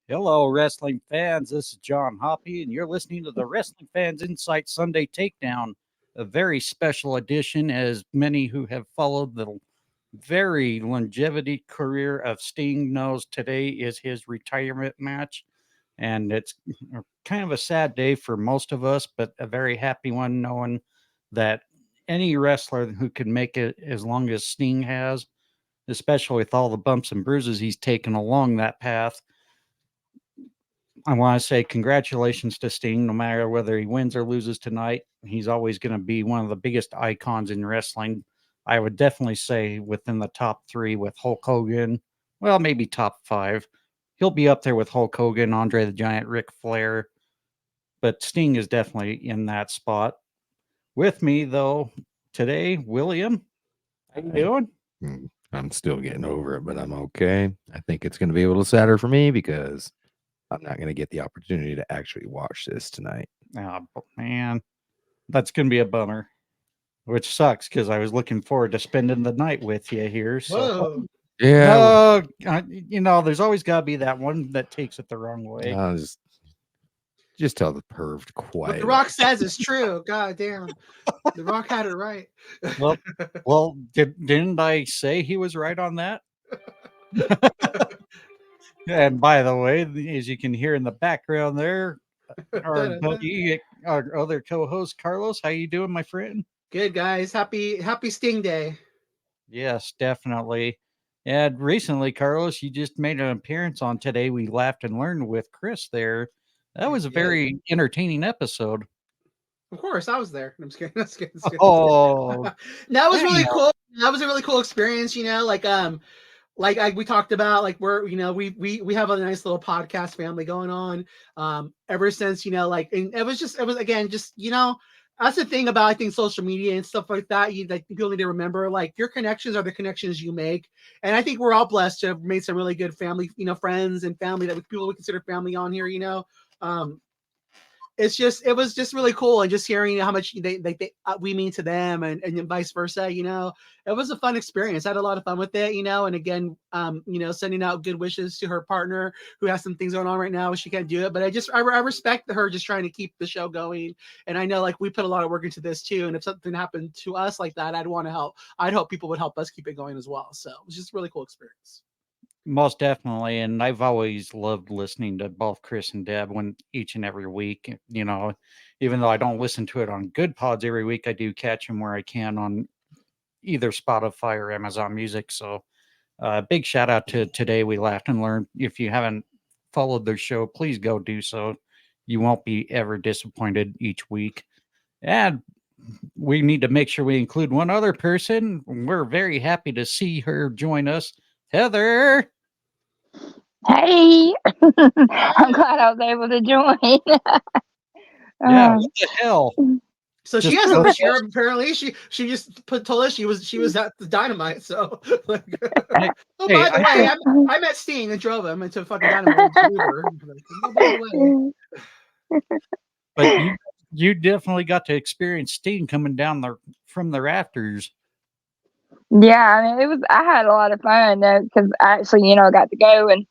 Hello, wrestling fans. This is John Hoppe, and you're listening to the Wrestling Fans Insight Sunday Takedown, a very special edition, as many who have followed the very longevity career of Sting knows today is his retirement match. And it's kind of a sad day for most of us, but a very happy one knowing that any wrestler who can make it as long as Sting has, especially with all the bumps and bruises he's taken along that path, I want to say congratulations to Sting. No matter whether he wins or loses tonight, he's always going to be one of the biggest icons in wrestling. I would definitely say within the top three with Hulk Hogan. Well, maybe top five. He'll be up there with Hulk Hogan, Andre the Giant, Ric Flair, but Sting is definitely in that spot. With me, though, today, William. How you doing? I'm still getting over it, but I'm okay. I think it's going to be a little sadder for me because I'm not going to get the opportunity to actually watch this tonight. Oh, man, that's going to be a bummer, which sucks because I was looking forward to spending the night with you here. So, Whoa. Yeah, no, there's always got to be that one that takes it the wrong way. I'll just tell the perv to What quiet. The Rock says is true. God damn. The Rock had it right. Well, didn't I say he was right on that? And by the way, as you can hear in the background there, our buddy, our other co-host Carlos, how you doing, my friend? Good, guys. Happy Sting Day. Yes, definitely. And recently, Carlos, you just made an appearance on Today We Laughed and Learned with Chris there. That was a very entertaining episode. Of course, I was there. I'm just kidding. Oh, that was really cool. That was a really cool experience. Like we talked about, like we're we have a nice little podcast family going on. Ever since and it was again just that's the thing about I think social media and stuff like that. People need to remember, like, your connections are the connections you make, and I think we're all blessed to have made some really good family, friends and family that people would consider family on here. It was just really cool, and just hearing how much we mean to them, and vice versa. It was a fun experience. I had a lot of fun with it. And again, sending out good wishes to her partner who has some things going on right now. She can't do it, but I respect her just trying to keep the show going. And I know, like, we put a lot of work into this too. And if something happened to us like that, I'd want to help. I'd hope people would help us keep it going as well. So it was just a really cool experience. Most definitely. And I've always loved listening to both Chris and Deb each and every week. Even though I don't listen to it on Good Pods every week, I do catch them where I can on either Spotify or Amazon Music. So big shout out to Today We Laughed and Learned. If you haven't followed their show, please go do so. You won't be ever disappointed each week. And we need to make sure we include one other person. We're very happy to see her join us. Heather. Hey, I'm glad I was able to join. Yeah, what the hell? So she has a share. Apparently, she just told us she was at the Dynamite. So, by the way, I met Sting and drove him into fucking Dynamite. By the way, but you definitely got to experience Sting coming down from the rafters. Yeah, I mean, I had a lot of fun because actually, I got to go, and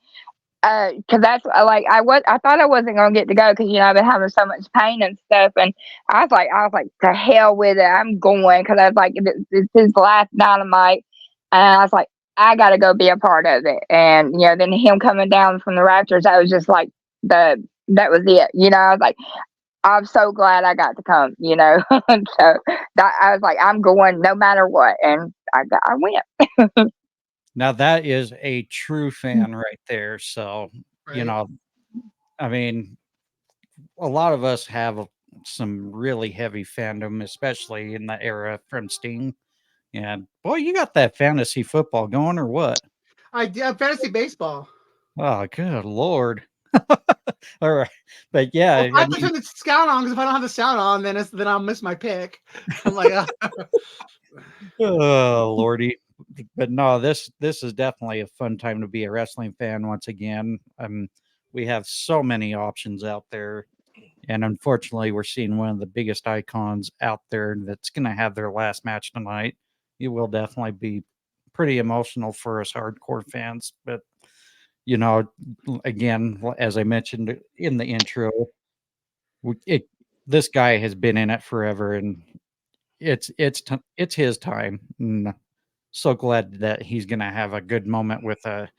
because that's like I thought I wasn't gonna get to go because I've been having so much pain and stuff, and I was like to hell with it, I'm going, because I was like, it's his last Dynamite, and I was like, I gotta go be a part of it. And then him coming down from the rafters, I was just like that was it. I was like, I'm so glad I got to come. So I was like, I'm going no matter what, and I went. Now that is a true fan right there. So, right. I mean, a lot of us have some really heavy fandom, especially in the era from Sting. And boy, you got that fantasy football going, or what? I did fantasy baseball. Oh, good Lord. All right. But yeah. Well, I have to turn the sound on, because if I don't have the sound on, then I'll miss my pick. I'm like, oh, Lordy. But no, this is definitely a fun time to be a wrestling fan once again. We have so many options out there. And unfortunately, we're seeing one of the biggest icons out there that's going to have their last match tonight. It will definitely be pretty emotional for us hardcore fans. But you know, again, as I mentioned in the intro, this guy has been in it forever, and it's his time. And so glad that he's gonna have a good moment with I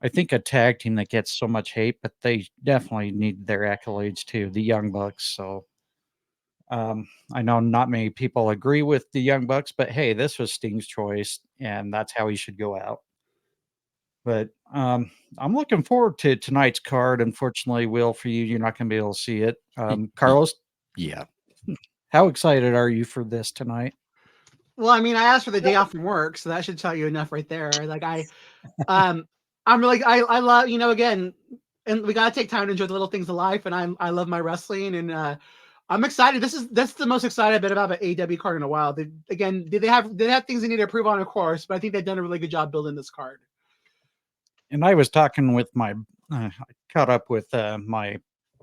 think a tag team that gets so much hate, but they definitely need their accolades too, the Young Bucks. So I know not many people agree with the Young Bucks, but hey, this was Sting's choice, and that's how he should go out. But I'm looking forward to tonight's card. Unfortunately, Will, for you, you're not going to be able to see it. Carlos, Yeah. how excited are you for this tonight? Well, I mean, I asked for the day off from work, so that should tell you enough right there. Like I'm really, I love, again, and we gotta take time to enjoy the little things of life. And I love my wrestling, and I'm excited. That's the most excited I've been about an AEW card in a while. They have things they need to improve on, of course, but I think they've done a really good job building this card. And I was talking with I caught up with my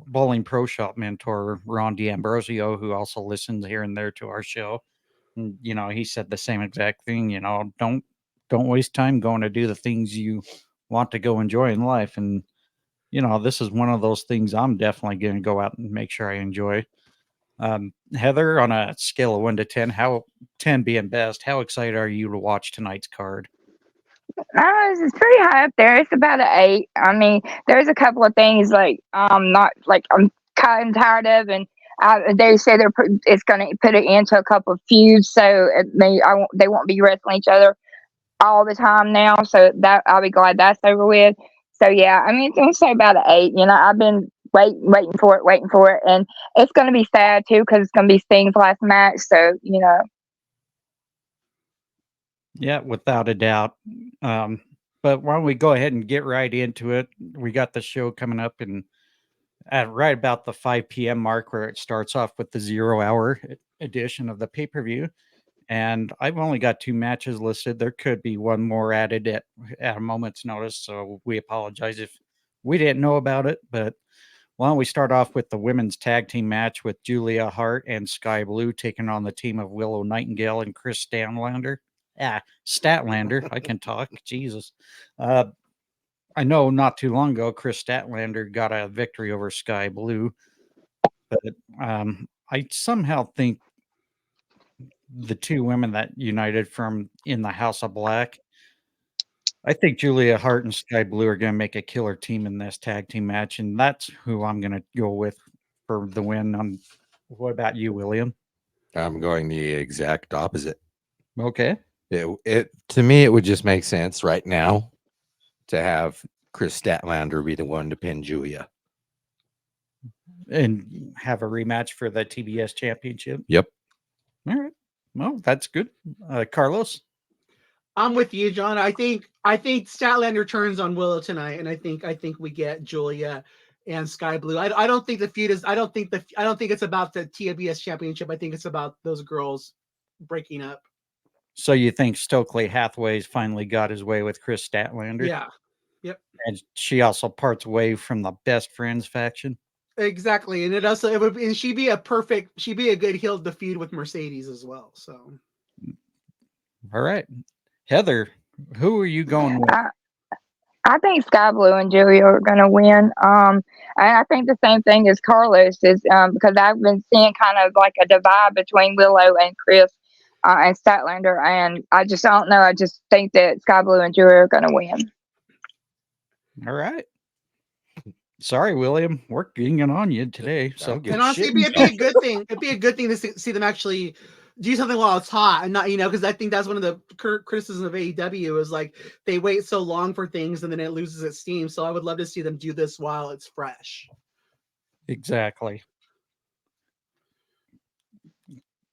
bowling pro shop mentor, Ron D'Ambrosio, who also listens here and there to our show. And, he said the same exact thing, don't waste time going to do the things you want to go enjoy in life. And, this is one of those things I'm definitely going to go out and make sure I enjoy. Heather, on a scale of 1 to 10, 10 being best, how excited are you to watch tonight's card? It's pretty high up there. It's about an 8. I mean, there's a couple of things like not like I'm kind of tired of, and they say it's going to put it into a couple of feuds, so they won't be wrestling each other all the time now. So that I'll be glad that's over with. So yeah, I mean, it's going to say about an 8. I've been waiting for it, and it's going to be sad too because it's going to be Sting's last match. So Yeah, without a doubt. But why don't we go ahead and get right into it? We got the show coming up at right about the 5 p.m. mark, where it starts off with the 0 hour edition of the pay-per-view. And I've only got 2 matches listed. There could be one more added at a moment's notice. So we apologize if we didn't know about it. But why don't we start off with the women's tag team match with Julia Hart and Sky Blue taking on the team of Willow Nightingale and Chris Statlander. I can talk. Jesus. I know not too long ago, Chris Statlander got a victory over Sky Blue. But I somehow think the 2 women that united from in the House of Black, I think Julia Hart and Sky Blue are going to make a killer team in this tag team match. And that's who I'm going to go with for the win. What about you, William? I'm going the exact opposite. Okay. It to me, it would just make sense right now to have Chris Statlander be the one to pin Julia. And have a rematch for the TBS championship? Yep. All right. Well, that's good. Carlos? I'm with you, John. I think Statlander turns on Willow tonight, and I think we get Julia and Sky Blue. I don't think the feud is. I don't think it's about the TBS championship. I think it's about those girls breaking up. So you think Stokely Hathaway's finally got his way with Chris Statlander? Yeah. Yep. And she also parts away from the Best Friends faction. Exactly, and she'd be a good heel to feud with Mercedes as well. So, all right, Heather, who are you going with? I think Sky Blue and Julia are going to win. And I think the same thing as Carlos is because I've been seeing kind of like a divide between Willow and Chris and Statlander, and I don't know. I just think that Sky Blue and Julia are going to win. All right. Sorry, William, we're getting it on you today. So, and honestly, it'd be a good thing. It'd be a good thing to see them actually do something while it's hot, and not because I think that's one of the criticisms of AEW is like they wait so long for things and then it loses its steam. So I would love to see them do this while it's fresh. Exactly.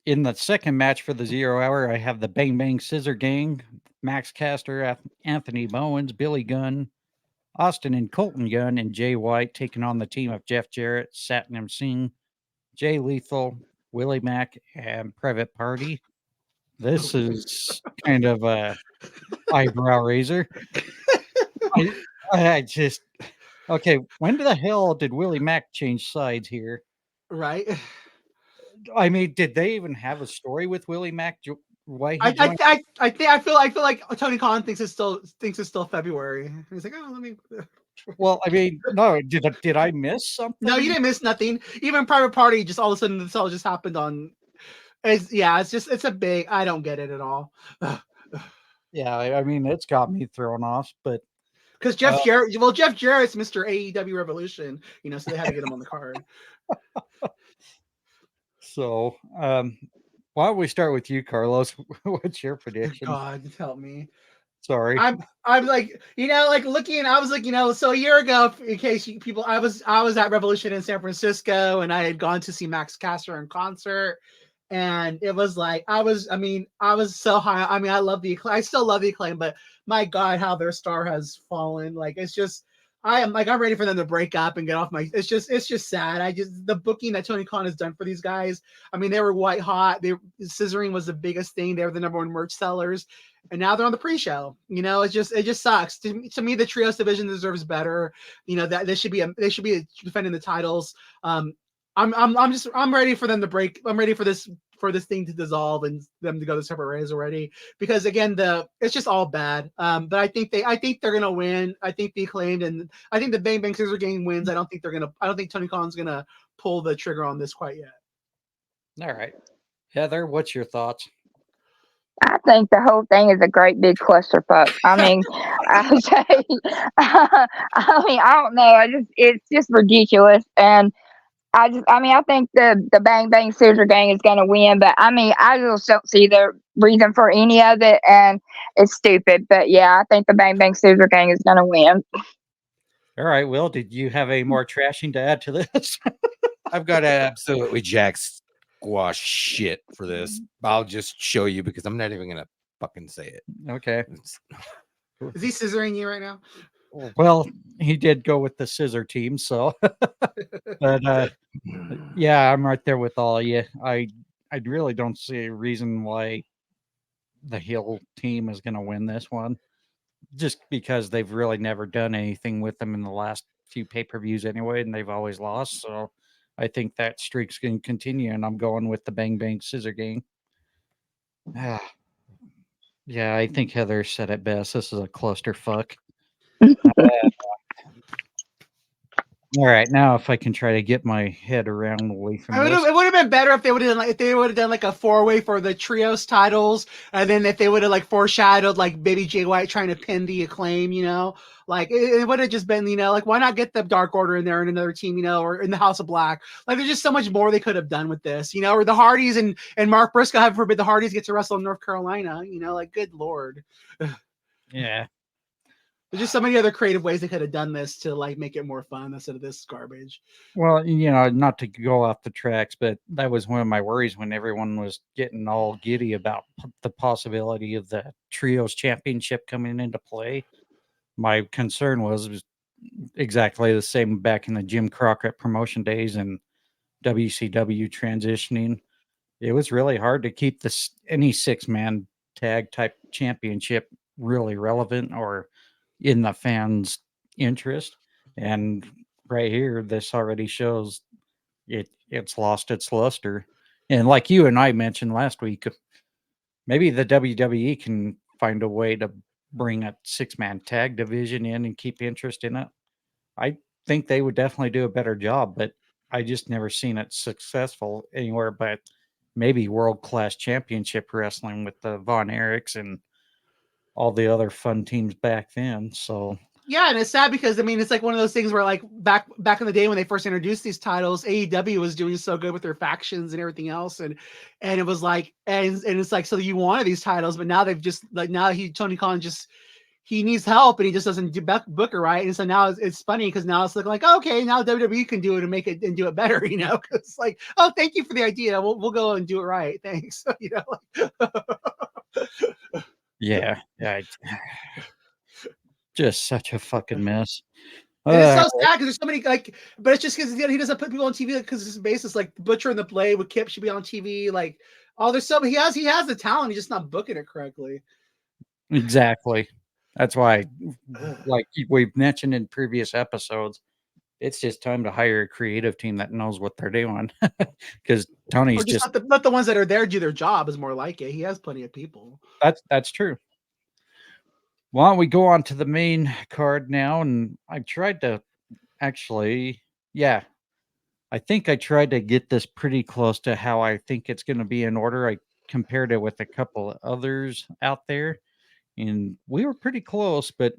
In the second match for the 0 hour, I have the Bang Bang Scissor Gang, Max Caster, Anthony Bowens, Billy Gunn, Austin and Colton Gunn, and Jay White taking on the team of Jeff Jarrett, Satnam Singh, Jay Lethal, Willie Mack, and Private Party. This is kind of a eyebrow raiser. I just okay. When the hell did Willie Mack change sides here? Right. I mean, did they even have a story with Willie Mack why he I joined. I feel like Tony Khan thinks it's still February. He's like, oh, let me. Well, I mean, no, did I miss something? No, you didn't miss nothing. Even Private Party, just all of a sudden this all just happened on. It's a big. I don't get it at all. Yeah, I mean, it's got me thrown off, but Because Jeff Jarrett's Mr. AEW Revolution, so they had to get him on the card. so why don't we start with you, Carlos? What's your prediction? God help me. Sorry. I'm like, looking, I was like, so a year ago, in case people, I was at Revolution in San Francisco, and I had gone to see Max Caster in concert, and it was like, I was so high. I mean, I still love the Acclaim, but my God, how their star has fallen. Like, it's just, I'm ready for them to break up and get off my, it's just sad. The booking that Tony Khan has done for these guys. I mean, they were white hot. Scissoring was the biggest thing. They were the #1 merch sellers. And now they're on the pre-show. It just sucks. To me, the trios division deserves better. That they should be defending the titles. I'm ready for them to break. I'm ready for this thing to dissolve and them to go to separate ways already. Because again, it's just all bad. But I think they're gonna win. I think the Acclaimed, and I think the Bang Bang Scissor Gang wins. I don't think Tony Khan's gonna pull the trigger on this quite yet. All right, Heather, what's your thoughts? I think the whole thing is a great big clusterfuck. I mean, I say, I don't know. It's just ridiculous. And I think the Bang Bang Scissor Gang is going to win, but I mean, I just don't see the reason for any of it, and it's stupid. But yeah, I think the Bang Bang Scissor Gang is going to win. All right, Will, did you have any more trashing to add to this? I've got absolutely jack squash shit for this. I'll just show you because I'm not even gonna fucking say it. Okay. Is he scissoring you right now? Well, he did go with the scissor team, so but yeah, I'm right there with all of you. I really don't see a reason why the heel team is going to win this one, just because they've really never done anything with them in the last few pay-per-views anyway, and they've always lost. So I think that streak's going to continue, and I'm going with the Bang Bang Scissor Gang. Yeah, I think Heather said it best. This is a clusterfuck. All right, now if I can try to get my head around away from this. It would have been better if they would have done like a 4-way for the trios titles, and then if they would have like foreshadowed like Baby Jay White trying to pin the Acclaim, like it would have just been, like why not get the Dark Order in there and another team, or in the House of Black? Like there's just so much more they could have done with this, or the Hardys and Mark Briscoe, heaven forbid the Hardys get to wrestle in North Carolina, like good Lord. Yeah. There's just so many other creative ways they could have done this to like make it more fun instead of this garbage. Well, not to go off the tracks, but that was one of my worries when everyone was getting all giddy about the possibility of the Trios Championship coming into play. My concern was exactly the same back in the Jim Crockett promotion days and WCW transitioning. It was really hard to keep any 6-man tag type championship really relevant or in the fans' interest. And right here, this already shows it's lost its luster. And like you and I mentioned last week, maybe the WWE can find a way to bring a 6-man tag division in and keep interest in it. I think they would definitely do a better job, but I just never seen it successful anywhere but maybe world-class championship wrestling with the Von Erichs and all the other fun teams back then. So yeah, and it's sad because it's like one of those things where like back in the day when they first introduced these titles, AEW was doing so good with their factions and everything else, and it was like and it's like, so you wanted these titles, but now they've just like Tony Khan he needs help and he just doesn't book it right, and so now it's funny because now it's looking like, okay, now WWE can do it and make it and do it better, because like, oh, thank you for the idea, we'll go and do it right, thanks. yeah. Just such a fucking mess. And it's so sad because there's so many but it's just because he doesn't put people on TV because it's basis like Butcher and the Blade with Kip should be on TV. Like, there's so he has the talent, he's just not booking it correctly. Exactly. That's why, like we've mentioned in previous episodes, it's just time to hire a creative team that knows what they're doing. Because Tony's Or just let the ones that are there do their job is more like it. He has plenty of people. That's true. Why don't we go on to the main card now? And I tried to actually, yeah, I think I tried to get this pretty close to how I think it's going to be in order. I compared it with a couple of others out there, and we were pretty close, but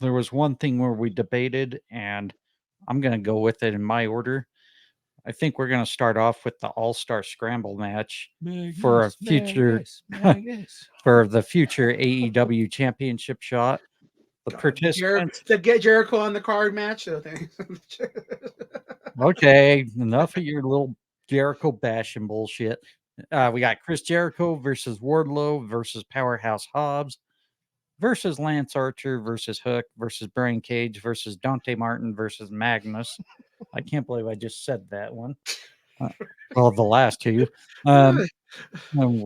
there was one thing where we debated, and I'm going to go with it in my order. I think we're going to start off with the All-Star Scramble match for a future for the future AEW Championship shot. The participants. To get Jericho on the card match. Okay, enough of your little Jericho bashing bullshit. We got Chris Jericho versus Wardlow versus Powerhouse Hobbs versus Lance Archer versus Hook versus Brian Cage versus Dante Martin versus Magnus. I can't believe I just said that one. Well, the last two. Wheels of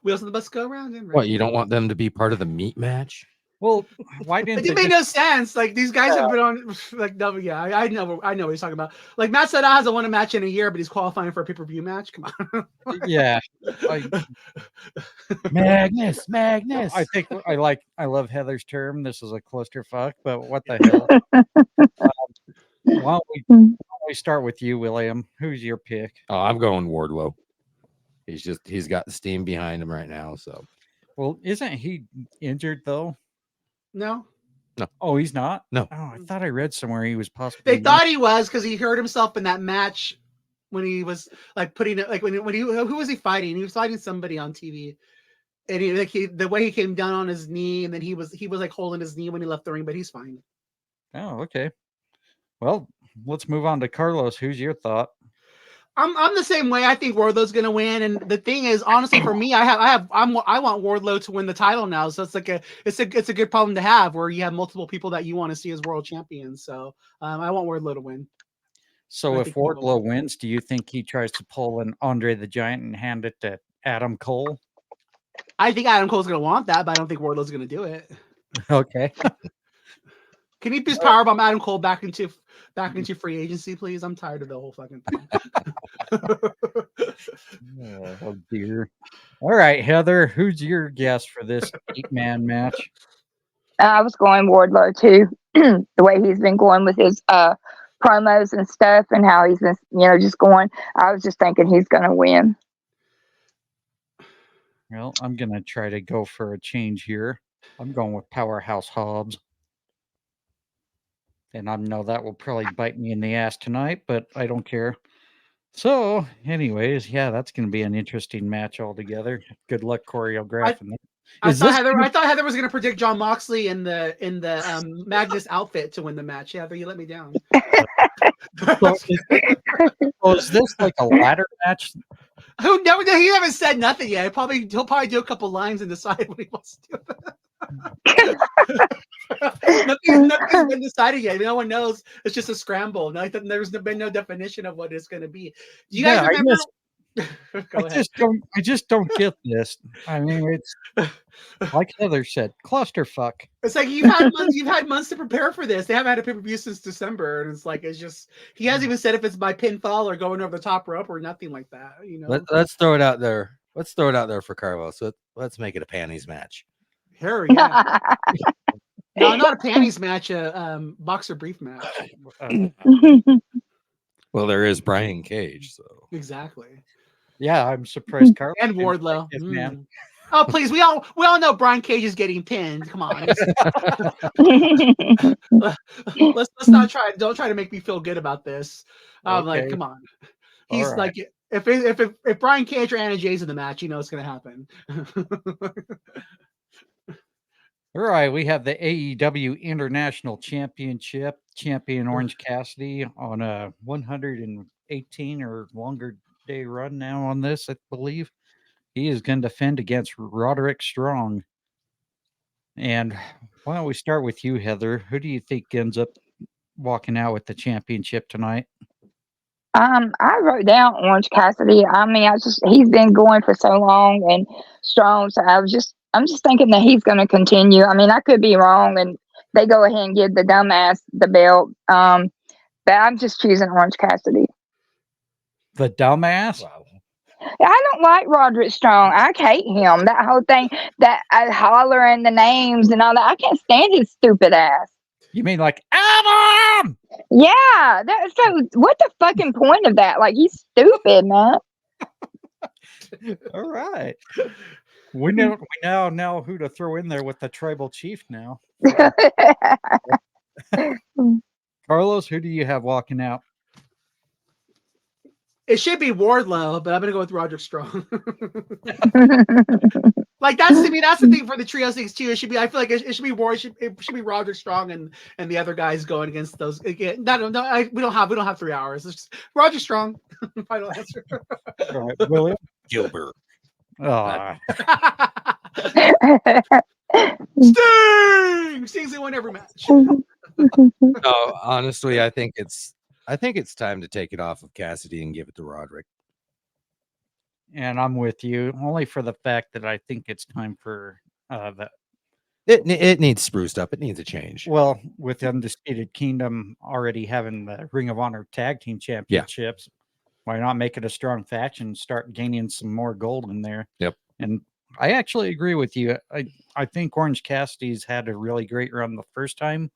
the bus go around. Right? What, you don't want them to be part of the meat match? Well, why didn't it made no sense? Like these guys have been on like no, yeah, I know what he's talking about. Like Matt Sydal hasn't won a match in a year, but he's qualifying for a pay-per-view match. Come on. Yeah. Magnus. I think I love Heather's term. This is a clusterfuck, but what the hell? Why don't we start with you, William? Who's your pick? Oh, I'm going Wardlow. He's got the steam behind him right now. So, well, isn't he injured though? No. Oh, he's not? No. Oh, I thought I read somewhere he was possibly. They thought he was because he hurt himself in that match when he was like putting it like when he who was he fighting? He was fighting somebody on TV. And the way he came down on his knee, and then he was like holding his knee when he left the ring, but he's fine. Oh, okay. Well, let's move on to Carlos. Who's your thought? I'm the same way. I think Wardlow's gonna win, and the thing is, honestly, for me, I want Wardlow to win the title now. So it's like it's a good problem to have, where you have multiple people that you want to see as world champions. So I want Wardlow to win. So if Wardlow wins, do you think he tries to pull an Andre the Giant and hand it to Adam Cole? I think Adam Cole's gonna want that, but I don't think Wardlow's gonna do it. Okay. Can you please powerbomb Adam Cole back into free agency, please? I'm tired of the whole fucking thing. Oh dear. All right, Heather, who's your guess for this 8-man match? I was going Wardlow too. The way he's been going with his promos and stuff, and how he's been, just going. I was just thinking he's going to win. Well, I'm going to try to go for a change here. I'm going with Powerhouse Hobbs. And I know that will probably bite me in the ass tonight, but I don't care. So, anyways, yeah, that's going to be an interesting match altogether. Good luck choreographing it. I thought Heather was going to predict Jon Moxley in the Magnus outfit to win the match. Heather, you let me down. Is this like a ladder match? Who never? He haven't said nothing yet. He'll probably do a couple lines and decide what he wants to do. Nothing's been decided yet. No one knows. It's just a scramble. There's been no definition of what it's going to be. Do you guys remember? I just don't get this. I mean, it's like Heather said, clusterfuck. It's like you've had months to prepare for this. They haven't had a pay-per-view since December, and it's just he hasn't even said if it's by pinfall or going over the top rope or nothing like that. Let's throw it out there. Let's throw it out there for Carlos. So let's make it a panties match. Here, yeah. No, not a panties match. A boxer brief match. Well, there is Brian Cage, so exactly. Yeah, I'm surprised Carlos and Wardlow. Man. Oh, please, we all know Brian Cage is getting pinned. Come on. Let's not try. Don't try to make me feel good about this. Like, come on. He's right. Like, if Brian Cage or Anna Jay's in the match, it's going to happen. All right, we have the AEW International Championship champion Orange Cassidy on a 118 or longer day run now on this, I believe. He is going to defend against Roderick Strong. And why don't we start with you, Heather? Who do you think ends up walking out with the championship tonight? I wrote down Orange Cassidy. I mean, he's been going for so long and strong. So I'm just thinking that he's going to continue. I mean, I could be wrong, and they go ahead and give the dumbass the belt. But I'm just choosing Orange Cassidy. The dumbass. Wow. I don't like Roderick Strong. I hate him. That whole thing, that hollering the names and all that. I can't stand his stupid ass. You mean like Adam? Yeah, that's so. What the fucking point of that? Like, he's stupid, man. All right. We now know who to throw in there with the tribal chief now. Carlos, who do you have walking out? It should be Wardlow, but I'm gonna go with Roderick Strong. Like that's to me, that's the thing for the trio things too. It should be. I feel like it should be it should be Roderick Strong and the other guys going against those. Again, no, we don't have 3 hours. It's just Roderick Strong. Final answer. All right, William Gilbert. Oh, Sting's gonna win every match. No, honestly, I think it's time to take it off of Cassidy and give it to Roderick. and I'm with you only for the fact that I think it's time for the It needs spruced up. It needs a change. well, with Undisputed Kingdom already having the Ring of Honor Tag Team Championships, why not make it a strong faction and start gaining some more gold in there? Yep. And I actually agree with you. I think Orange Cassidy's had a really great run the first time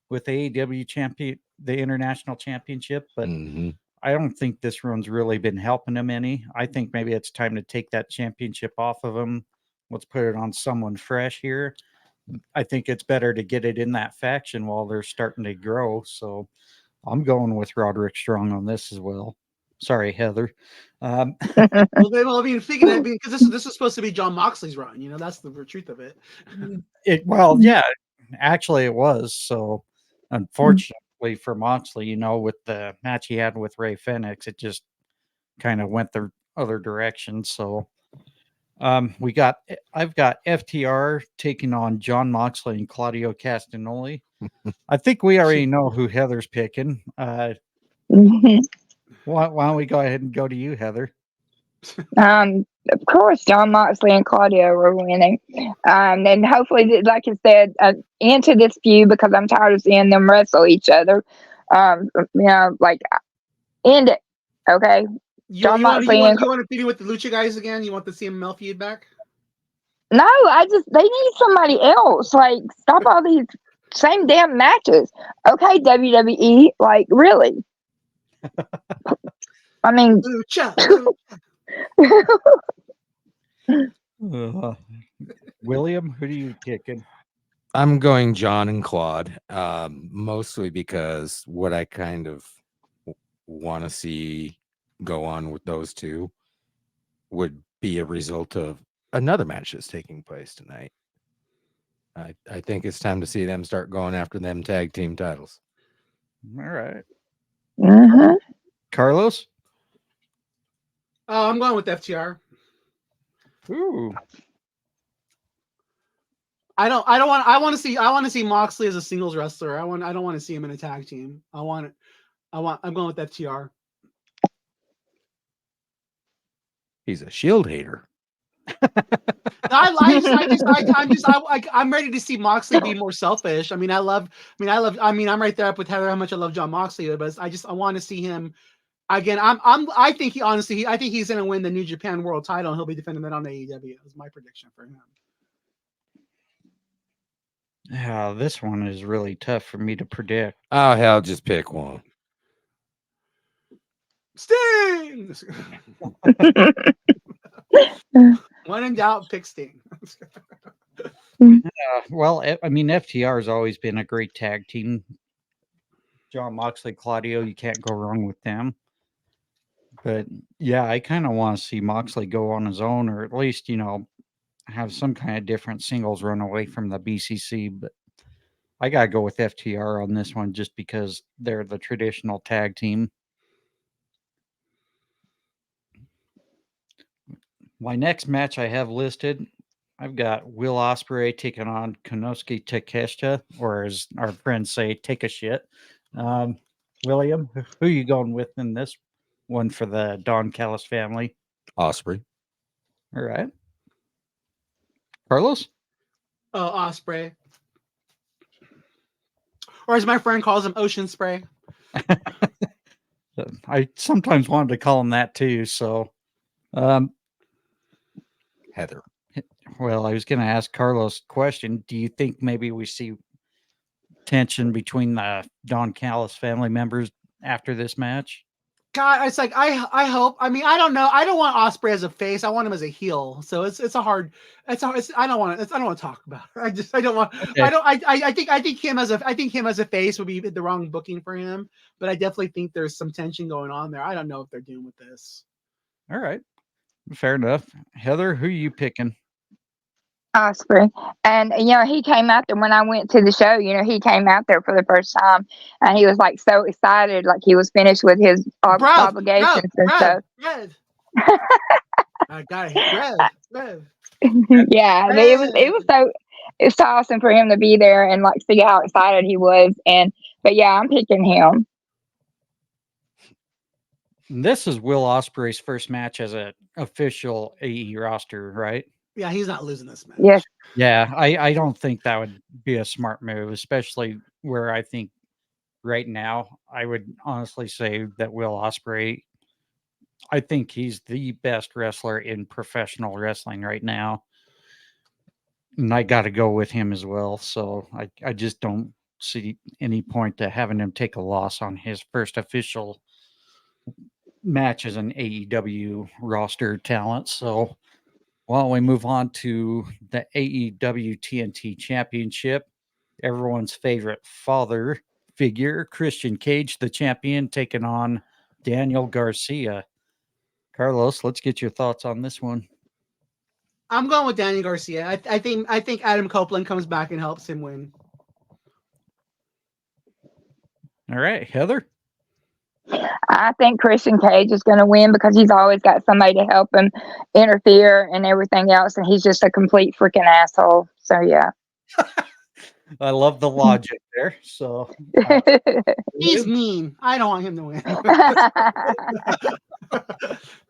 with AEW champion, the International Championship, but Mhm. I don't think this run's really been helping him any. I think maybe it's time to take that championship off of him. Let's put it on someone fresh here. I think it's better to get it in that faction while they're starting to grow. So I'm going with Roderick Strong on this as well. Sorry, Heather. Well, I mean, thinking that because this is supposed to be John Moxley's run. You know, that's the truth of it. Yeah, actually it was. So unfortunately for Moxley, you know, with the match he had with Ray Fenix, it just kind of went the other direction. So I've got FTR taking on John Moxley and Claudio Castagnoli. I think we already know who Heather's picking. Why don't we go ahead and go to you, Heather? Of course, John Moxley and Claudio were winning. And hopefully, like I said, into this feud because I'm tired of seeing them wrestle each other. Like end it. Okay. You want to feud with the Lucha guys again? You want the CMLL feud back? No, they need somebody else. Like, stop all these same damn matches. Okay, WWE, like, really? I mean, Lucha. William, who do you picking? I'm going John and Claude, mostly because what I kind of want to see go on with those two would be a result of another match that's taking place tonight. I think it's time to see them start going after them tag team titles. All right. mhm. Carlos? I'm going with FTR. Ooh. I want to see Moxley as a singles wrestler. I don't want to see him in a tag team. I'm going with FTR. He's a Shield hater. I'm ready to see Moxley be more selfish. I'm right there up with Heather how much I love John Moxley, but I want to see him again. I think he's going to win the New Japan World title and he'll be defending that on AEW. That's my prediction for him. Yeah, this one is really tough for me to predict. Oh hell, just pick one. Sting. When in doubt, pick Sting. Well, I mean, FTR has always been a great tag team. John Moxley, Claudio, you can't go wrong with them. But yeah, I kind of want to see Moxley go on his own, or at least, have some kind of different singles run away from the BCC. But I got to go with FTR on this one just because they're the traditional tag team. My next match I have listed, I've got Will Ospreay taking on Konosuke Takeshita, or as our friends say, take a shit. William, who are you going with in this one for the Don Callis family? Osprey. All right. Carlos? Oh, Ospreay. or as my friend calls them, ocean spray. I sometimes wanted to call him that too. So, um, Heather. well, I was going to ask Carlos a question. Do you think maybe we see tension between the Don Callis family members after this match? God, it's like I hope. I mean, I don't know. I don't want Osprey as a face. I want him as a heel. So it's a hard. I don't want to. I don't want to talk about it. I don't want. Okay. I don't. I think him as a face would be the wrong booking for him. But I definitely think there's some tension going on there. I don't know what they're doing with this. All right. Fair enough. Heather, who are you picking? Osprey. And he came out there when I went to the show. He came out there for the first time, and he was like so excited, like he was finished with his obligations and stuff. I got it. Rev. Yeah, but it's so awesome for him to be there and like see how excited he was. But yeah, I'm picking him. This is Will Ospreay's first match as an official AE roster, right? Yeah, he's not losing this match. Yes. Yeah, I don't think that would be a smart move, especially where I think right now I would honestly say that Will Ospreay, I think he's the best wrestler in professional wrestling right now. And I got to go with him as well. So I just don't see any point to having him take a loss on his first official match as an AEW roster talent. So while we move on to the AEW TNT Championship, everyone's favorite father figure, Christian Cage, the champion, taking on Daniel Garcia. Carlos, let's get your thoughts on this one. I'm going with Daniel Garcia. I think Adam Copeland comes back and helps him win. All right, Heather. I think Christian Cage is going to win because he's always got somebody to help him interfere and everything else, and he's just a complete freaking asshole. So yeah. I love the logic there. So he's mean. I don't want him to win.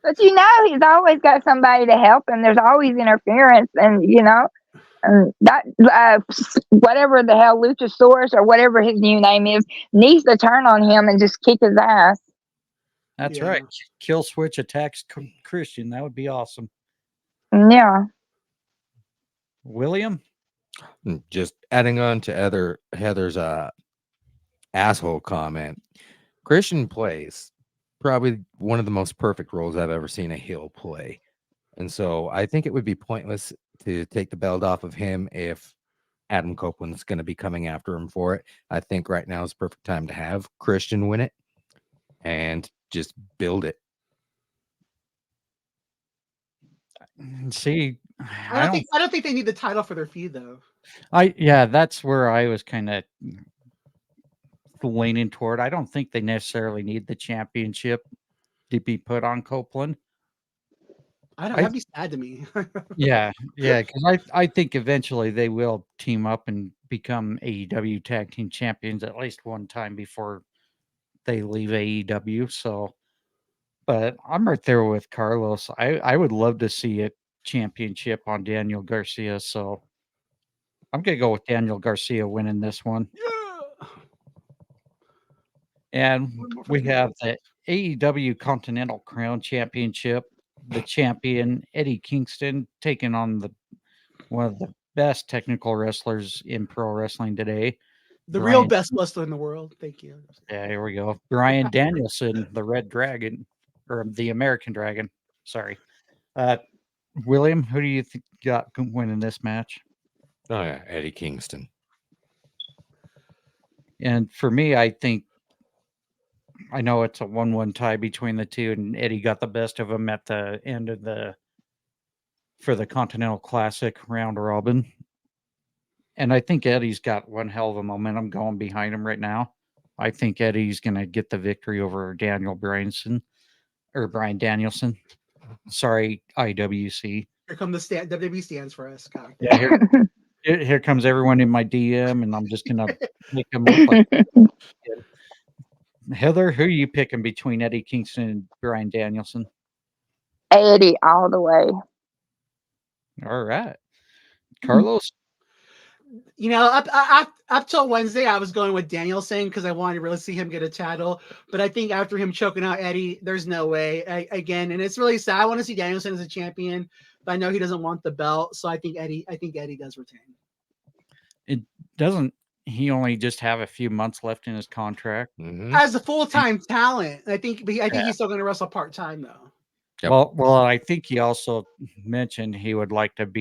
But he's always got somebody to help him. There's always interference, and that whatever the hell Luchasaurus or whatever his new name is needs to turn on him and just kick his ass. That's right. Kill Switch attacks Christian. That would be awesome. Yeah. William? Just adding on to Heather's asshole comment. Christian plays probably one of the most perfect roles I've ever seen a heel play. And so I think it would be pointless to take the belt off of him if Adam Copeland's going to be coming after him for it. I think right now is the perfect time to have Christian win it and just build it. See, I don't think they need the title for their feud though. That's where I was kind of leaning toward. I don't think they necessarily need the championship to be put on Copeland. That'd be sad to me. yeah, because I think eventually they will team up and become AEW Tag Team Champions at least one time before they leave AEW. So, but I'm right there with Carlos. I would love to see a championship on Daniel Garcia. So I'm gonna go with Daniel Garcia winning this one. Yeah. And we have the AEW Continental Crown Championship. The champion Eddie Kingston taking on one of the best technical wrestlers in pro wrestling today. The real best wrestler in the world. Thank you. Yeah, here we go. Bryan Danielson, the Red Dragon, or the American Dragon. Sorry. William, who do you think got winning this match? Oh yeah, Eddie Kingston. And for me, I know it's a 1-1 tie between the two, and Eddie got the best of them at the end of for the Continental Classic round robin. And I think Eddie's got one hell of a momentum going behind him right now. I think Eddie's going to get the victory over Bryan Danielson. Sorry, IWC. Here come the WWE stands for us. God. Yeah, here comes everyone in my DM, and I'm just going to make them look like Heather, who are you picking between Eddie Kingston and Bryan Danielson? Eddie all the way. All right. Carlos? You know, up till Wednesday, I was going with Danielson because I wanted to really see him get a title. But I think after him choking out Eddie, there's no way again. And it's really sad. I want to see Danielson as a champion, but I know he doesn't want the belt. So I think Eddie does retain. It doesn't. He only just have a few months left in his contract. Mhm. As a full-time talent. I think he's still going to wrestle part-time though. Yep. Well, I think he also mentioned he would like to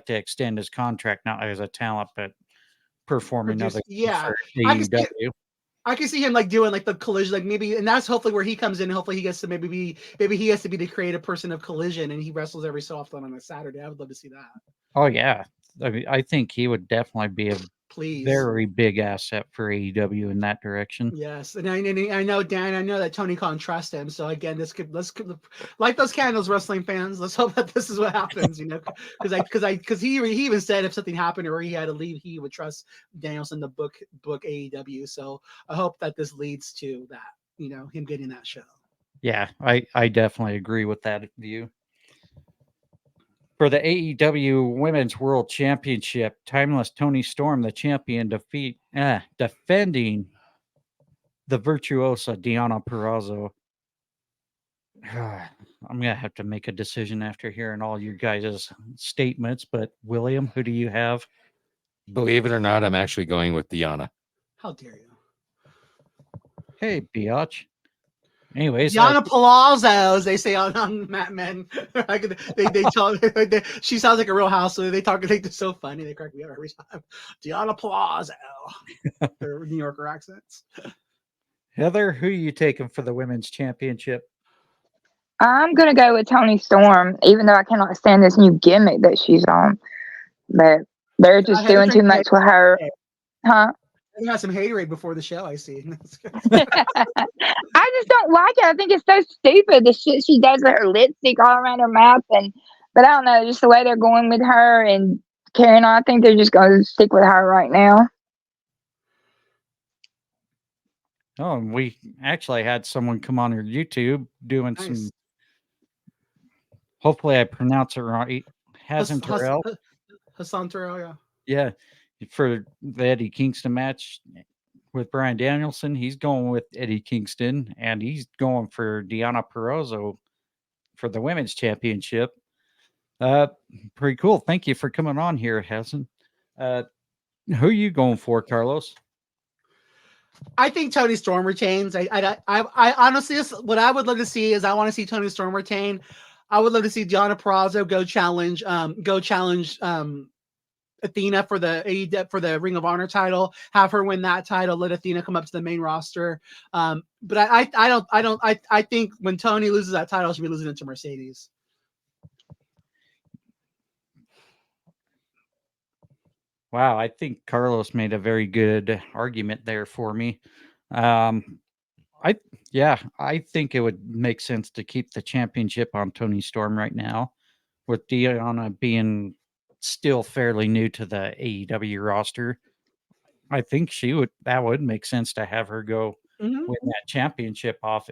extend his contract not as a talent, but performing other Yeah, for I can see it. AEW. I can see him like doing like the Collision, like maybe, and that's hopefully where he comes in. Hopefully he gets to maybe he has to be the creative person of Collision, and he wrestles every so often on a Saturday. I would love to see that. Oh yeah, I mean, I think he would definitely be a Please. very big asset for AEW in that direction. Yes, and I know Dan. I know that Tony Khan trusts him. So again, let's light those candles, wrestling fans. Let's hope that this is what happens. You know, because he even said if something happened or he had to leave, he would trust Danielson to book AEW. So I hope that this leads to that. You know, him getting that show. Yeah, I definitely agree with that view. For the AEW Women's World Championship, Timeless Tony Storm, the champion, defending the virtuosa Deonna Purrazzo. I'm going to have to make a decision after hearing all you guys' statements, but William, who do you have? Believe it or not, I'm actually going with Deonna. How dare you? Hey, biatch. Anyways, Deonna Purrazzo, as they say on Mad Men. they talk. She sounds like a real house. So they talk. They're so funny. They crack me up every time. Deonna Purrazzo. Their New Yorker accents. Heather, who are you taking for the women's championship? I'm gonna go with Tony Storm, even though I cannot stand this new gimmick that she's on. But they're just doing too much with her, huh? You had some haterade before the show, I see. I just don't like it. I think it's so stupid. The shit she does with her lipstick all around her mouth, but I don't know, just the way they're going with her and carrying on. I think they're just going to stick with her right now. Oh, and we actually had someone come on her YouTube doing some. Hopefully, I pronounce it right. Hassan Terrell. Hassan Terrell, yeah. Yeah, for the Eddie Kingston match with Bryan Danielson, he's going with Eddie Kingston, and he's going for Deonna Purrazzo for the women's championship. Pretty cool. Thank you for coming on here, Hassan. Who are you going for, Carlos? I think Tony Storm retains. I honestly, what I would love to see is I want to see Tony Storm retain. I would love to see Deonna Purrazzo go challenge Athena for the Ring of Honor title. Have her win that title. Let Athena come up to the main roster. But I think when Tony loses that title, she'll be losing it to Mercedes. Wow, I think Carlos made a very good argument there for me. I think it would make sense to keep the championship on Tony Storm right now, with Deonna being still fairly new to the AEW roster. I think that would make sense to have her go win that championship off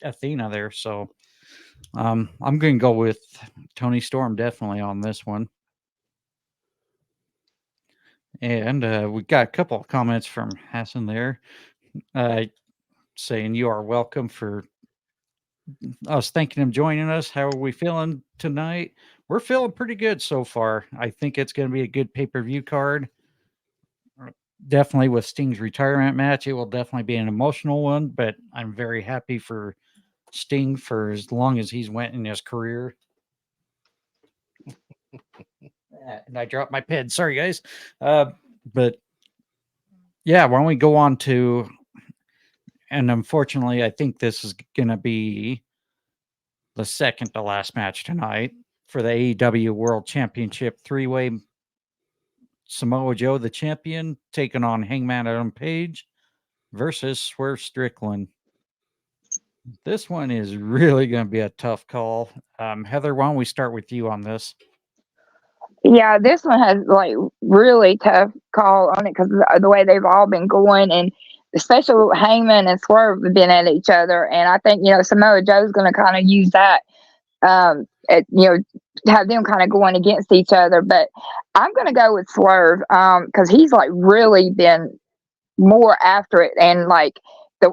Athena there. So I'm going to go with Tony Storm definitely on this one. And we got a couple of comments from Hassan there saying you are welcome for us thanking him joining us. How are we feeling tonight? We're feeling pretty good so far. I think it's going to be a good pay-per-view card. Definitely with Sting's retirement match, it will definitely be an emotional one, but I'm very happy for Sting for as long as he's went in his career. And I dropped my pen. Sorry, guys. But yeah, why don't we go on to, and unfortunately, I think this is going to be the second to last match tonight for the AEW World Championship three-way. Samoa Joe, the champion, taking on Hangman Adam Page versus Swerve Strickland. This one is really going to be a tough call. Heather, why don't we start with you on this? Yeah, this one has like really tough call on it because the way they've all been going, and especially Hangman and Swerve have been at each other. And I think Samoa Joe's going to kind of use that, have them kind of going against each other. But I'm gonna go with Swerve, because he's like really been more after it, and like the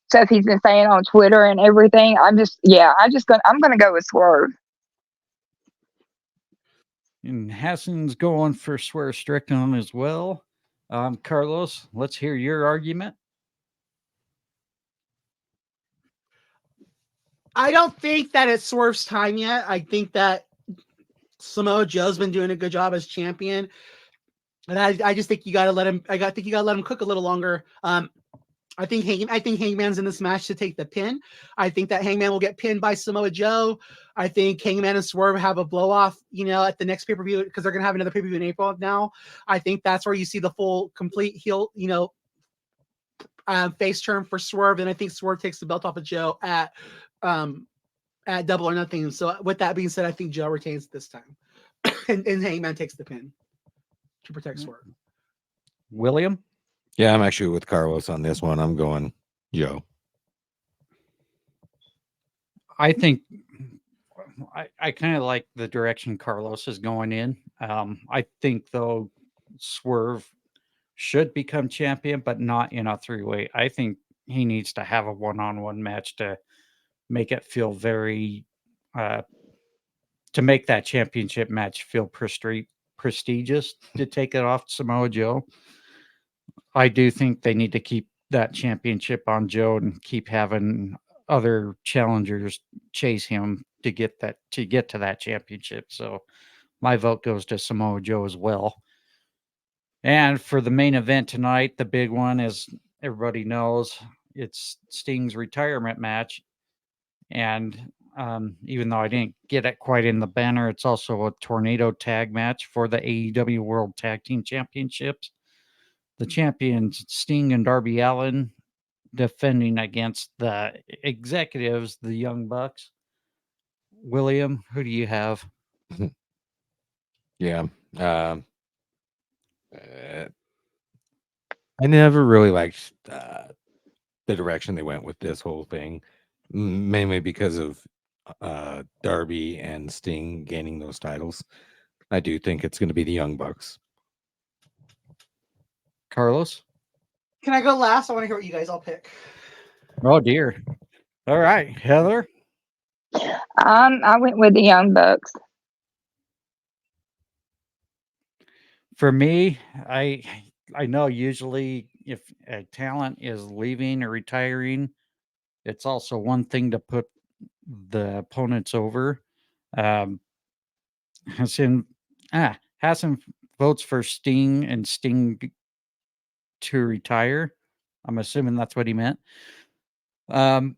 stuff he's been saying on Twitter and everything. I'm gonna go with Swerve. And Hassan's going for Swerve Strickland as well. Carlos, let's hear your argument. I don't think that it's Swerve's time yet. I think that Samoa Joe's been doing a good job as champion, and I just think you got to let him. think you got to let him cook a little longer. I think Hangman's in this match to take the pin. I think that Hangman will get pinned by Samoa Joe. I think Hangman and Swerve have a blow off, at the next pay-per-view, because they're going to have another pay-per-view in April now. I think that's where you see the full complete heel, face turn for Swerve. And I think Swerve takes the belt off of Joe at Double or Nothing. So with that being said, I think Joe retains this time. and Hangman takes the pin to protect Swerve. William? Yeah, I'm actually with Carlos on this one. I'm going Joe. I think I kind of like the direction Carlos is going in. I think, though, Swerve should become champion, but not in a three-way. I think he needs to have a one-on-one match to make it feel very to make that championship match feel prestigious to take it off Samoa Joe. I do think they need to keep that championship on Joe and keep having other challengers chase him to get to that championship. So my vote goes to Samoa Joe as well. And for the main event tonight, the big one, as everybody knows, it's Sting's retirement match. And even though I didn't get it quite in the banner, it's also a tornado tag match for the AEW World Tag Team Championships. The champions, Sting and Darby Allin, defending against the executives, the Young Bucks. William, who do you have? Yeah. I never really liked the direction they went with this whole thing, mainly because of Darby and Sting gaining those titles. I do think it's going to be the Young Bucks. Carlos? Can I go last? I want to hear what you guys all pick. Oh, dear. All right. Heather? I went with the Young Bucks. For me, I know usually if a talent is leaving or retiring, it's also one thing to put the opponents over. Hassan votes for Sting and Sting to retire. I'm assuming that's what he meant. I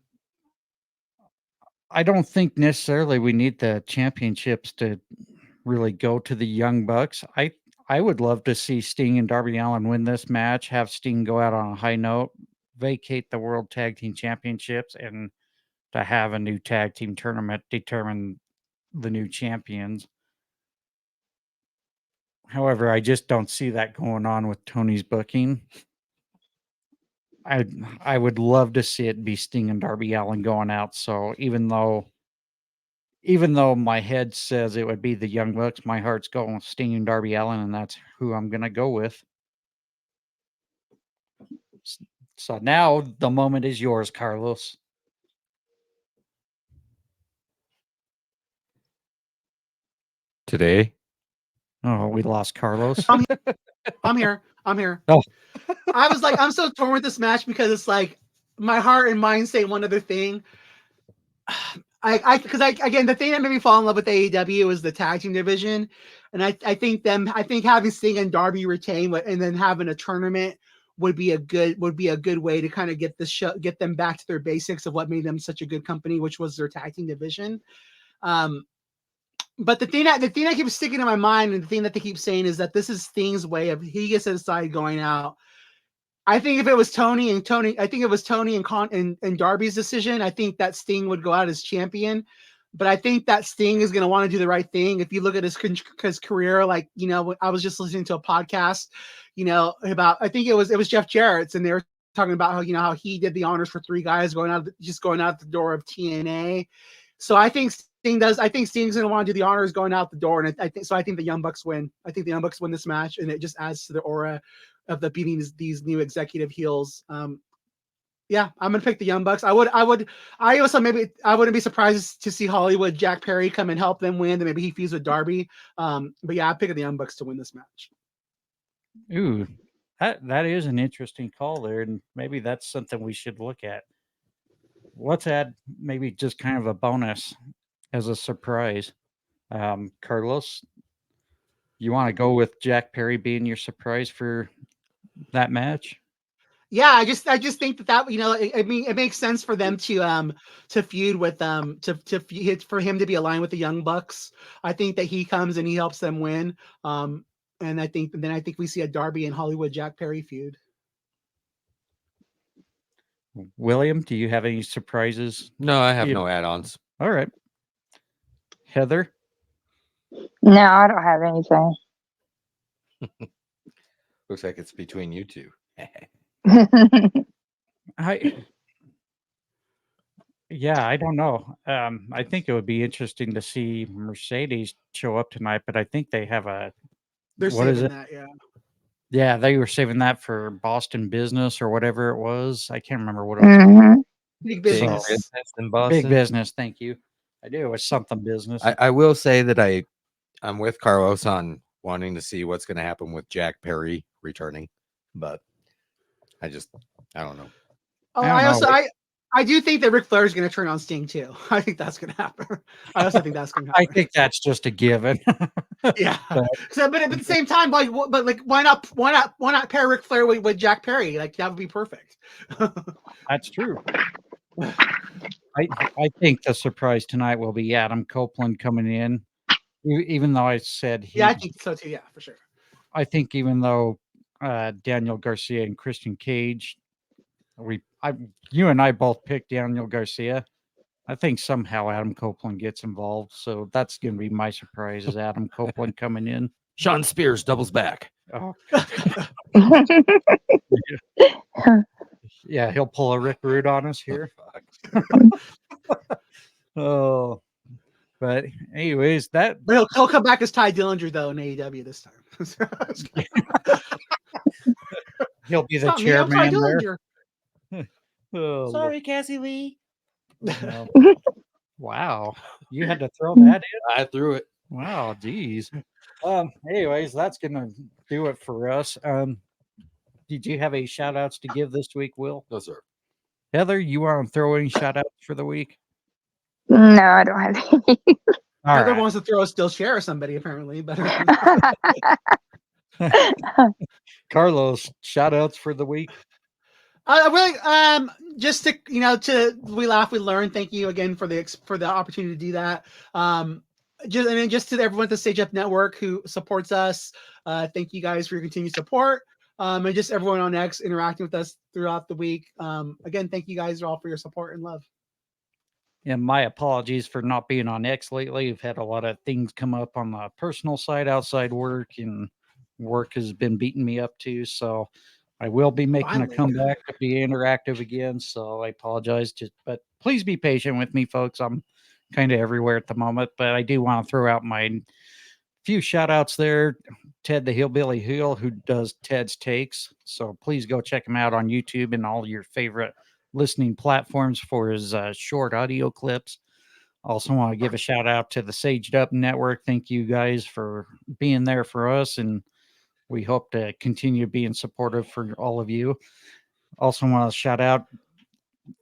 don't think necessarily we need the championships to really go to the Young Bucks. I would love to see Sting and Darby Allin win this match, have Sting go out on a high note, vacate the World Tag Team Championships, and to have a new tag team tournament determine the new champions. However, I just don't see that going on with Tony's booking. I would love to see it be Sting and Darby Allin going out. So even though my head says it would be the Young Bucks, my heart's going with Sting and Darby Allin, and that's who I'm going to go with. So now the moment is yours, Carlos. Today? Oh, we lost Carlos. I'm here. Oh. I was like, I'm so torn with this match because it's like my heart and mind say one other thing. Again, the thing that made me fall in love with AEW is the tag team division, and I think having Sting and Darby retain and then having a tournament would be a good way to kind of get them back to their basics of what made them such a good company, which was their tag team division. But the thing that keeps sticking in my mind, and the thing that they keep saying, is that this is Sting's way of, he gets to decide going out. I think if it was Tony and Darby's decision, I think that Sting would go out as champion. But I think that Sting is going to want to do the right thing. If you look at his career, like, I was just listening to a podcast, about, I think it was Jeff Jarrett's, and they were talking about how, how he did the honors for 3 guys going out the door of TNA. So I think I think Sting's gonna want to do the honors going out the door, and I think the Young Bucks win. I think the Young Bucks win this match, and it just adds to the aura of the beating these new executive heels. Yeah, I'm gonna pick the Young Bucks. I wouldn't be surprised to see Hollywood Jack Perry come and help them win, and maybe he feuds with Darby. But yeah, I'm picking the Young Bucks to win this match. Ooh, that is an interesting call there, and maybe that's something we should look at. Let's add maybe just kind of a bonus as a surprise. Carlos, you want to go with Jack Perry being your surprise for that match? Yeah, I just think that I mean it makes sense for them to feud with for him to be aligned with the Young Bucks. I think that he comes and he helps them win. And I think we see a Darby and Hollywood Jack Perry feud. William, do you have any surprises? No, I have no add-ons. All right. Heather? No, I don't have anything. Looks like it's between you two. I don't know. I think it would be interesting to see Mercedes show up tonight, but I think they have They're what is saving it? that, yeah. Yeah, they were saving that for Boston Business or whatever it was. I can't remember what it was. Mm-hmm. Big Big business. business in Boston. Big Business. Thank you. I do. It was something business. I will say that I'm with Carlos on wanting to see what's going to happen with Jack Perry returning, but I don't know. Oh, I don't know. I do think that Ric Flair is going to turn on Sting too. I think that's going to happen. I also think that's going to happen. I think that's just a given. Yeah. But at the same time, why not pair Ric Flair with Jack Perry? Like that would be perfect. That's true. I think the surprise tonight will be Adam Copeland coming in, even though I said yeah, I think so too. Yeah, for sure. I think even though Daniel Garcia and Christian Cage, you and I both picked Daniel Garcia. I think somehow Adam Copeland gets involved, so that's going to be my surprise is Adam Copeland coming in. Sean Spears doubles back. Oh. Yeah, he'll pull a Rick Rude on us here. Oh, but anyways, But he'll come back as Ty Dillinger though in AEW this time. He'll be the chairman there. Oh, sorry, Cassie Lee. no. Wow, you had to throw that in. I threw it. Wow, geez. Anyways, that's gonna do it for us. Did you have any shout outs to give this week, Will? No, sir. Heather, you want to throw any shout outs for the week? No, I don't have any. Heather wants to throw a steel chair at somebody apparently, but Carlos, shout outs for the week. Just to we laugh, we learn. Thank you again for the opportunity to do that. Just to everyone at the Stage Up Network who supports us. Thank you guys for your continued support. And just everyone on X interacting with us throughout the week. Again, thank you guys all for your support and love. And my apologies for not being on X lately. I've had a lot of things come up on the personal side, outside work, and work has been beating me up too. So I will be making a comeback to be interactive again. So I apologize. But please be patient with me, folks. I'm kind of everywhere at the moment, but I do want to throw out my few shout outs there. Ted the Hillbilly Heel, who does Ted's Takes. So please go check him out on YouTube and all your favorite listening platforms for his short audio clips. Also want to give a shout out to the Saged Up Network. Thank you guys for being there for us, and we hope to continue being supportive for all of you. Also want to shout out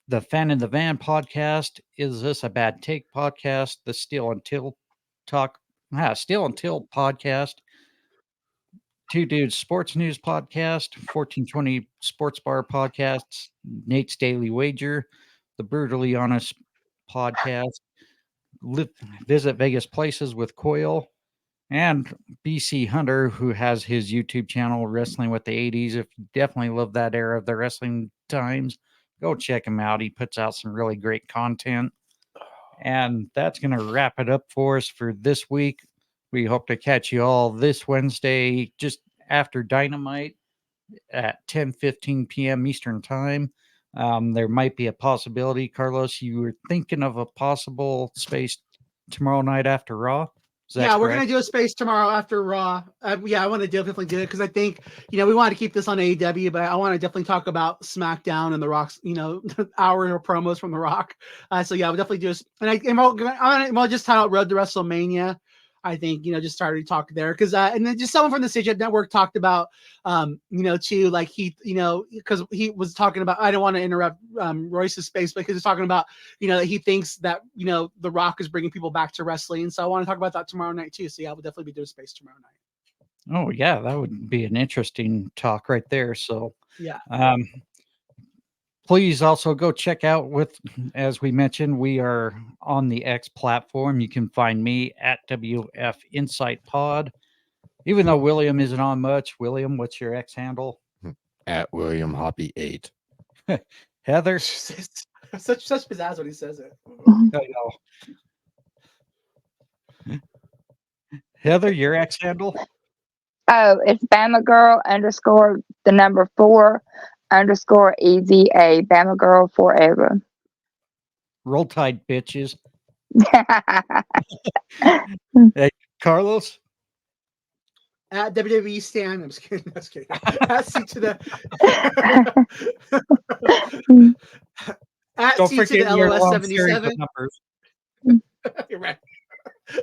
the Fan in the Van podcast. Is This a Bad Take podcast? The Steel and Till podcast. Two Dudes Sports News podcast, 1420 Sports Bar podcasts, Nate's Daily Wager, the Brutally Honest podcast, Visit Vegas Places with Coyle, and BC Hunter, who has his YouTube channel, Wrestling with the 80s. If you definitely love that era of the wrestling times, go check him out. He puts out some really great content. And that's going to wrap it up for us for this week. We hope to catch you all this Wednesday, just after Dynamite at 10:15 p.m. Eastern Time. There might be a possibility, Carlos, you were thinking of a possible space tomorrow night after Raw. Is that Yeah, we're correct? gonna do a space tomorrow after Raw. Yeah, I want to definitely do it because I think we want to keep this on AEW, but I want to definitely talk about SmackDown and The Rock's hour of promos from The Rock. So yeah, we'll definitely do this, and we'll just title Road to WrestleMania. I think just started to talk there because and then just someone from the Stage Network talked about too, like he because he was talking about, I don't want to interrupt Royce's space, but because he's talking about that he thinks that The Rock is bringing people back to wrestling. So I want to talk about that tomorrow night too. So yeah, we'll definitely be doing space tomorrow night. Oh yeah, that would be an interesting talk right there. So Yeah. Please also go check out as we mentioned, we are on the X platform. You can find me at wfincitepod. Even though William isn't on much, William, what's your X handle? At William Hoppe 8. Heather? such pizzazz when he says it. I know. Heather, your X handle? Oh, it's Bama Girl _ the number 4 _ EZA. Bama Girl forever. Roll Tide, bitches. Hey, Carlos? At WWE Stan, I'm just kidding. That's kidding. At C to the at Don't C to forget the your LOS long series of 77. numbers. You're right.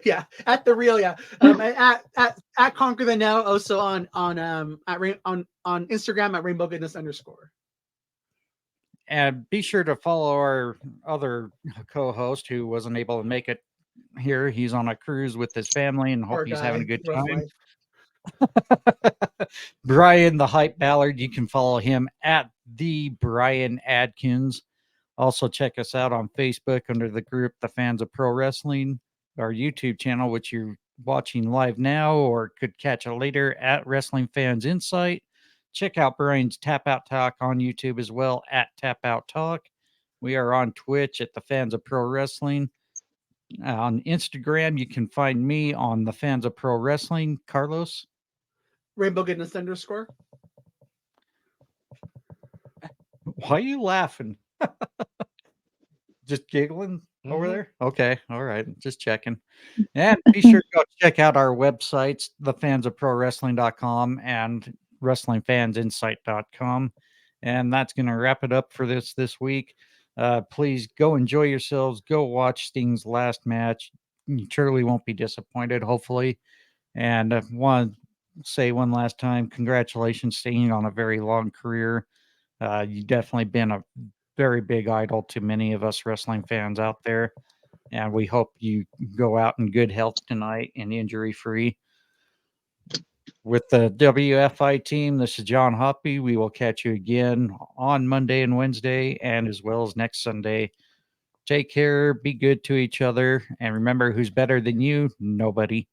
Yeah, at the real, yeah. At Conquer the Now, also on Instagram at Rainbow Goodness _. And be sure to follow our other co-host who wasn't able to make it here. He's on a cruise with his family and hope he's having a good Rough time. life. Bryan the Hype Ballard, you can follow him at the Bryan Adkins. Also check us out on Facebook under the group The Fans of Pro Wrestling, our YouTube channel, which you're watching live now or could catch it later at Wrestling Fans Insight. Check out Bryan's Tap Out Talk on YouTube as well at Tap Out Talk. We are on Twitch at The Fans of Pro Wrestling. On Instagram, you can find me on The Fans of Pro Wrestling. Carlos? Rainbow Goodness _. Why are you laughing? Just giggling over there? Okay. All right. Just checking. And be sure to go check out our websites, thefansofprowrestling.com and wrestlingfansinsight.com. And that's going to wrap it up for this week. Please go enjoy yourselves. Go watch Sting's last match. You truly won't be disappointed, hopefully. And I want to say one last time, congratulations, Sting, on a very long career. You've definitely been a very big idol to many of us wrestling fans out there. And we hope you go out in good health tonight and injury free. With the WFI team, this is John Hoppe. We will catch you again on Monday and Wednesday, and as well as next Sunday. Take care, be good to each other, and remember, who's better than you? Nobody.